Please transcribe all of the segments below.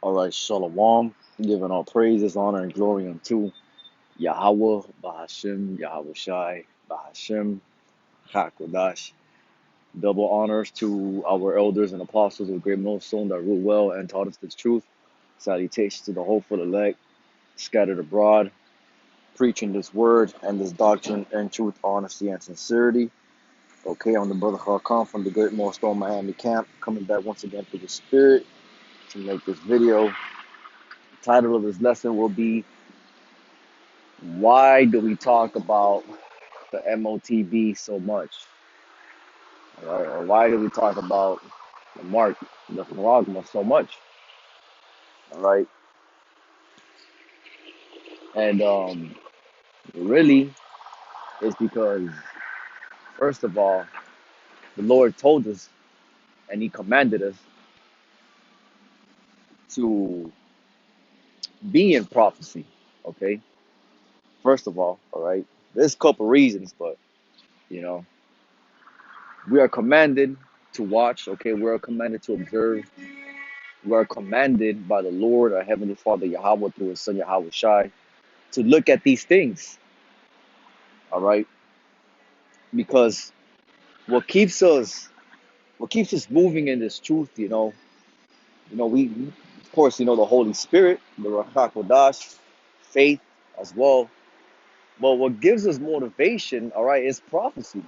All right, Shalom. Giving all praises, honor, and glory unto Yahweh, Bahashim, Yahweh Shai, Bahashim, Hakodash. Double honors to our elders and apostles of Great Millstone that ruled well and taught us this truth. Salutations to the hopeful elect, scattered abroad, preaching this word and this doctrine and truth, honesty, and sincerity. Okay, I'm the brother Khan from the Great Millstone Miami camp, coming back once again through the Spirit to make this video. The title of this lesson will be why do we talk about the MOTB so much? All right? Or why do we talk about the mark, the charagma so much? All right. And really, it's because, first of all, the Lord told us and He commanded us to be in prophecy. Okay. First of all right. There's a couple reasons, but you know, we are commanded to watch. Okay. We are commanded to observe. We are commanded by the Lord, our Heavenly Father, Yahweh, through His Son, Yahweh Shai, to look at these things, all right? Because what keeps us, what keeps us moving in this truth, we, of course, the Holy Spirit, the Ruach HaKodesh, faith as well. But what gives us motivation, all right, is prophecy,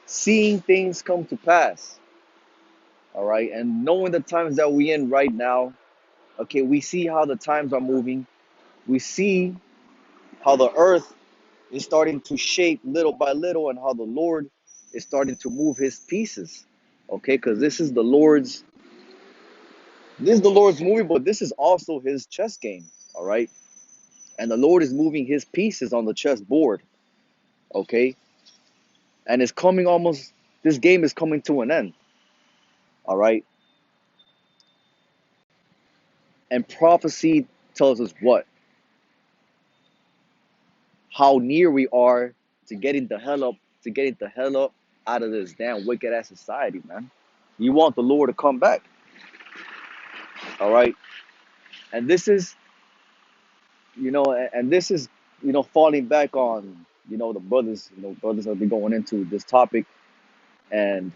seeing things come to pass, all right, and knowing the times that we're in right now. Okay, we see how the times are moving. We see how the earth is starting to shape little by little, and how the Lord is starting to move His pieces. Okay, because this is the Lord's movie, but this is also His chess game. All right, and the Lord is moving His pieces on the chess board. Okay, and it's coming almost. This game is coming to an end. All right, and prophecy tells us what, how near we are to getting the hell up, out of this damn wicked ass society, man. You want the Lord to come back. All right, and this is and this is falling back on the brothers that be going into this topic, and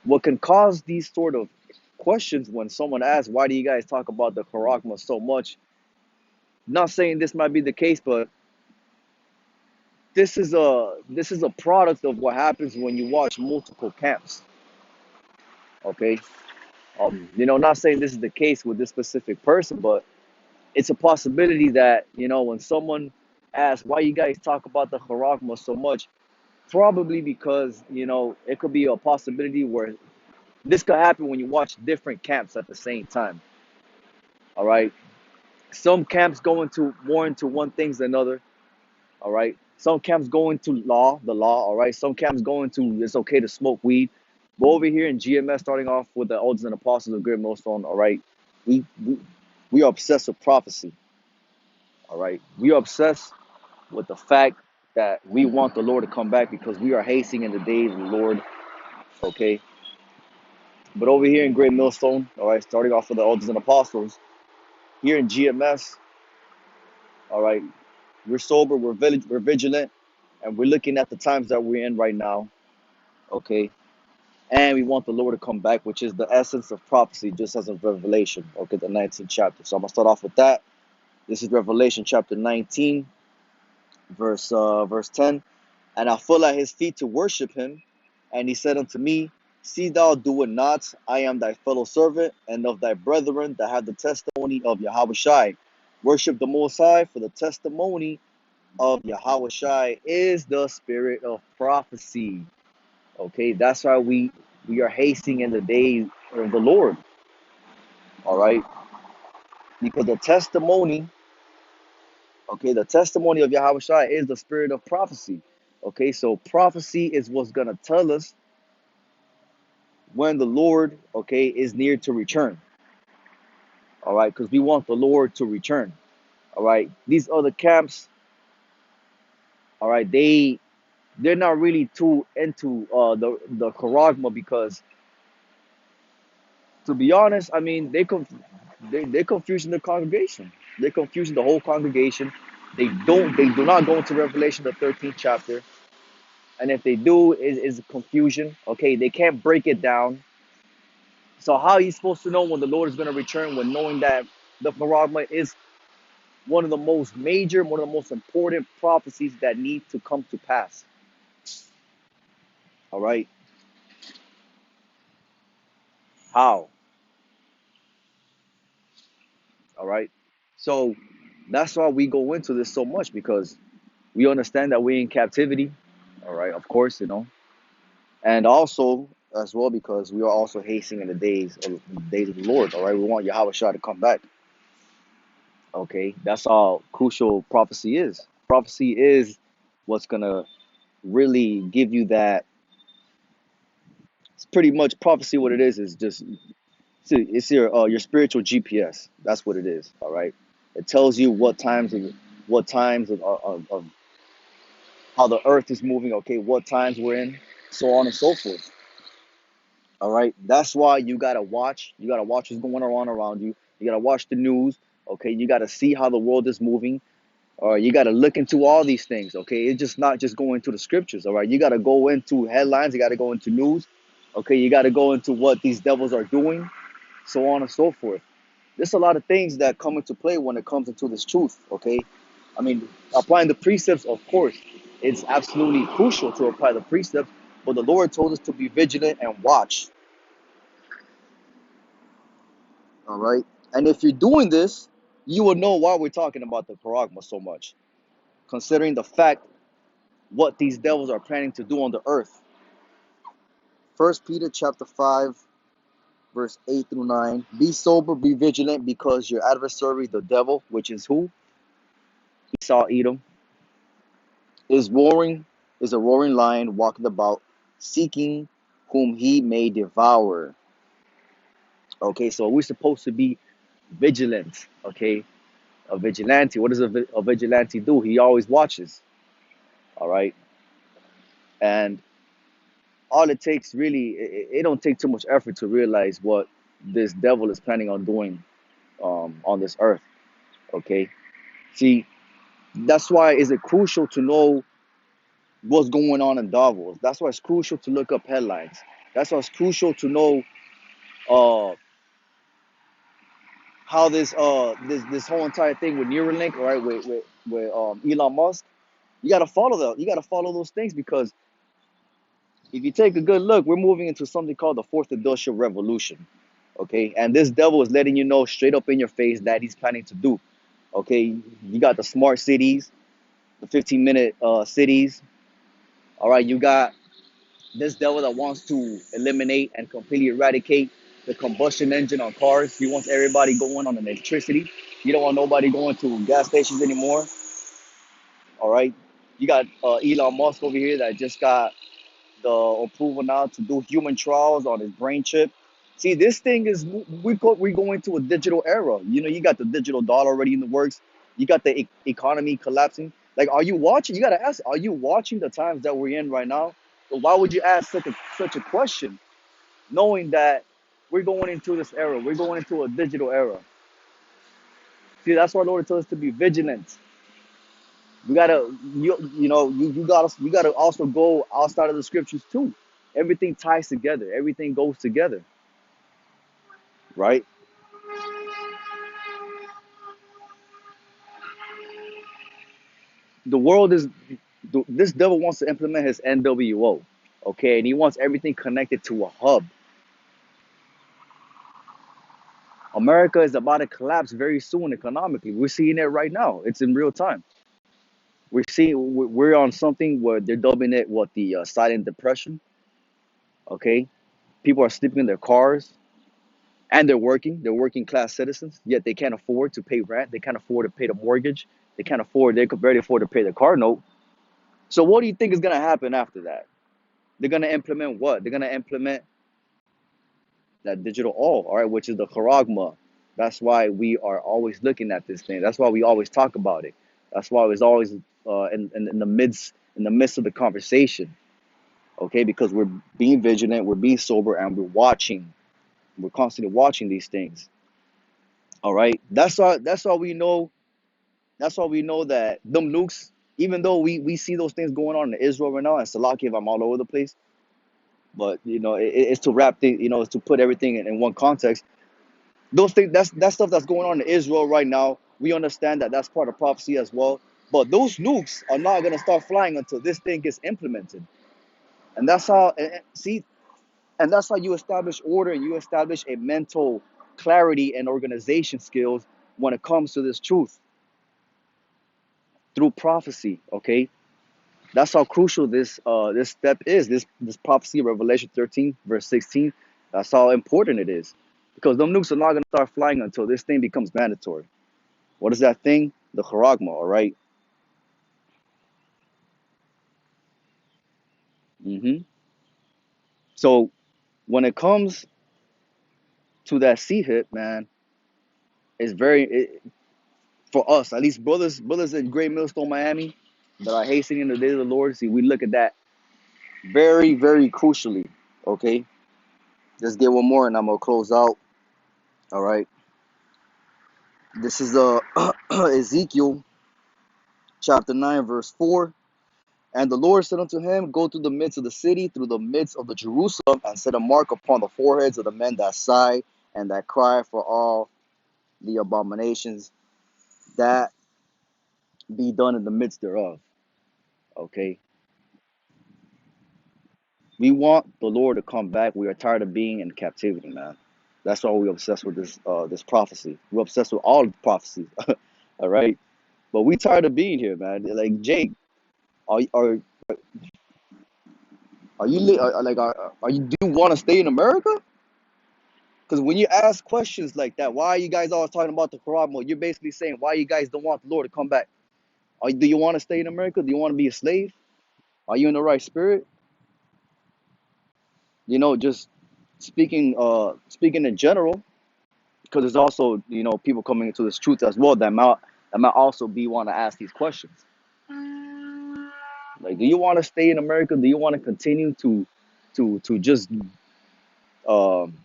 what can cause these sort of questions when someone asks, why do you guys talk about the charagma so much? Not saying this might be the case, but this is a product of what happens when you watch multiple camps. Okay, not saying this is the case with this specific person, but it's a possibility that when someone asks why you guys talk about the charagma so much, probably because it could be a possibility where this could happen when you watch different camps at the same time. All right, some camps go into more into one things than another. All right, some camps go into the law. All right, some camps go into it's okay to smoke weed. But over here in GMS, starting off with the elders and apostles of Great Millstone, all right, we, we we are obsessed with prophecy. All right, we are obsessed with the fact that we want the Lord to come back because we are hasting in the days of the Lord. Okay, but over here in Great Millstone, all right, starting off with the elders and apostles, here in GMS, all right, we're sober, we're vigilant, and we're looking at the times that we're in right now. Okay, and we want the Lord to come back, which is the essence of prophecy, just as of Revelation. Okay, the 19th chapter. So I'm gonna start off with that. This is Revelation chapter 19, verse 10. And I fell at his feet to worship him. And he said unto me, see thou do it not. I am thy fellow servant and of thy brethren that have the testimony of Yahweh Shai. Worship the Most High, for the testimony of Yahweh Shai is the spirit of prophecy. Okay, that's why we are hasting in the day of the Lord. All right, because the testimony of Yahweh Shai is the spirit of prophecy. Okay, so prophecy is what's gonna tell us when the Lord, okay, is near to return. All right, because we want the Lord to return. All right, these other camps, all right, they're not really too into the charagma, because to be honest, I mean, They're confusing the congregation. They're confusing the whole congregation. They do not go into Revelation the 13th chapter. And if they do, is confusion. Okay, they can't break it down. So how are you supposed to know when the Lord is going to return when knowing that the paragma is one of the most major, one of the most important prophecies that need to come to pass? All right, how? All right, so that's why we go into this so much, because we understand that we're in captivity. All right, of course, and also as well because we are also hastening in the days of the Lord. All right, we want Yahweh Shah to come back. Okay, that's all crucial prophecy is. Prophecy is what's gonna really give you that. It's pretty much prophecy. What it is just it's your spiritual GPS. That's what it is. All right, it tells you what times of how the earth is moving. Okay, what times we're in, so on and so forth. All right, that's why you gotta watch. You gotta watch what's going on around you. You gotta watch the news. Okay, you gotta see how the world is moving. All right, you got to look into all these things. Okay, it's just not just going to the scriptures. All right, you got to go into headlines. You got to go into news. Okay, you got to go into what these devils are doing, so on and so forth. There's a lot of things that come into play when it comes into this truth. Okay, I mean, applying the precepts, of course, it's absolutely crucial to apply the precepts. But the Lord told us to be vigilant and watch. All right, and if you're doing this, you will know why we're talking about the paragma so much, considering the fact what these devils are planning to do on the earth. First Peter chapter 5, verse 8 through 9. Be sober, be vigilant, because your adversary, the devil, which is who? Esau Edom, is roaring, is a roaring lion walking about, seeking whom he may devour. Okay, so we're supposed to be vigilant. Okay, a vigilante. What does a vigilante do? He always watches. All right, and all it takes really, it don't take too much effort to realize what this devil is planning on doing on this earth. Okay, see, that's why is it crucial to know what's going on in Davos. That's why it's crucial to look up headlines. That's why it's crucial to know uh how this whole entire thing with Neuralink, right, with Elon Musk. You gotta follow those things, because if you take a good look, we're moving into something called the fourth industrial revolution. Okay, and this devil is letting you know straight up in your face that he's planning to do. Okay, you got the smart cities, the 15-minute cities. All right, you got this devil that wants to eliminate and completely eradicate the combustion engine on cars. He wants everybody going on electricity. You don't want nobody going to gas stations anymore. All right, you got Elon Musk over here that just got the approval now to do human trials on his brain chip. See, this thing is we go into a digital era. You got the digital dollar already in the works. You got the economy collapsing. Like, are you watching? You gotta ask, are you watching the times that we're in right now? So why would you ask such a question, knowing that we're going into this era? We're going into a digital era. See, that's why the Lord tells us to be vigilant. We gotta you gotta also go outside of the scriptures too. Everything ties together. Everything goes together, right? The world is this devil wants to implement his NWO, okay, and he wants everything connected to a hub. America is about to collapse very soon economically. We're seeing it right now. It's in real time. We're on something where they're dubbing it what the silent depression. Okay, people are sleeping in their cars and they're working. They're working class citizens, yet they can't afford to pay rent. They can't afford to pay the mortgage. They could barely afford to pay the car note. So what do you think is gonna happen after that? They're gonna implement what? They're gonna implement that digital all right, which is the charagma. That's why we are always looking at this thing. That's why we always talk about it. That's why it's always in the midst of the conversation. Okay, because we're being vigilant, we're being sober, and we're watching. We're constantly watching these things. All right. That's all we know. That's all we know that them nukes, even though we see those things going on in Israel right now, and Salaki, if I'm all over the place, but it's to wrap things, it's to put everything in one context. Those things, that stuff that's going on in Israel right now, we understand that that's part of prophecy as well. But those nukes are not gonna start flying until this thing gets implemented, and that's how. See, and that's how you establish order and you establish a mental clarity and organization skills when it comes to this truth through prophecy. Okay, that's how crucial this step is. This prophecy, Revelation 13, verse 16. That's how important it is, because them nukes are not gonna start flying until this thing becomes mandatory. What is that thing? The charagma. All right. Mm-hmm. So when it comes to that sea hit, man, it's for us, at least brothers in Great Millstone, Miami, that are hastening the day of the Lord. See, we look at that very, very crucially. Okay, let's get one more, and I'm gonna close out. All right, this is Ezekiel chapter 9, verse 4. And the Lord said unto him, Go through the midst of the city, through the midst of the Jerusalem, and set a mark upon the foreheads of the men that sigh and that cry for all the abominations that be done in the midst thereof. Okay, we want the Lord to come back. We are tired of being in captivity, man. That's why we're obsessed with this prophecy. We're obsessed with all prophecies. All right, but we tired of being here, man. Like Jake, are are are you like are you, do you want to stay in America? Because when you ask questions like that, why are you guys always talking about the Quran? Well, you're basically saying why you guys don't want the Lord to come back. Do you want to stay in America? Do you want to be a slave? Are you in the right spirit? Just speaking in general, because there's also people coming into this truth as well that might also be want to ask these questions. Like, do you want to stay in America? Do you want to continue to just um,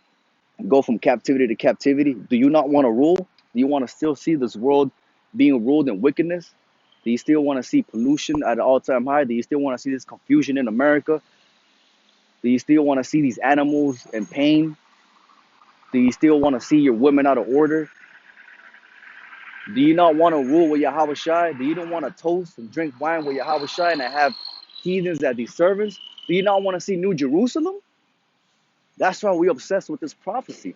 go from captivity to captivity? Do you not want to rule? Do you want to still see this world being ruled in wickedness? Do you still want to see pollution at an all-time high? Do you still want to see this confusion in America? Do you still want to see these animals in pain? Do you still want to see your women out of order? Do you not want to rule with Yahweh Shai? Do you not want to toast and drink wine with Yahweh Shai and have heathens as these servants? Do you not want to see New Jerusalem? That's why we're obsessed with this prophecy.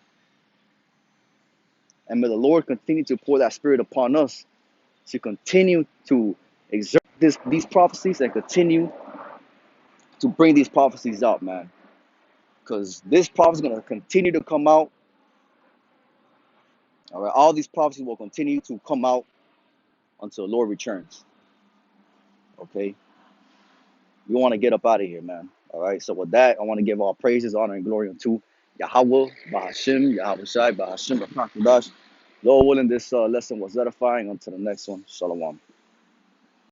And may the Lord continue to pour that spirit upon us to continue to exert these prophecies and continue to bring these prophecies out, man. Because this prophecy is going to continue to come out. All right, all these prophecies will continue to come out until the Lord returns. Okay, we want to get up out of here, man. All right, so with that, I want to give all praises, honor, and glory unto Yahweh, Bahashim, Yahweh Shai, Bahashim, Bahashim. Lord willing, this lesson was edifying. Until the next one, Shalom.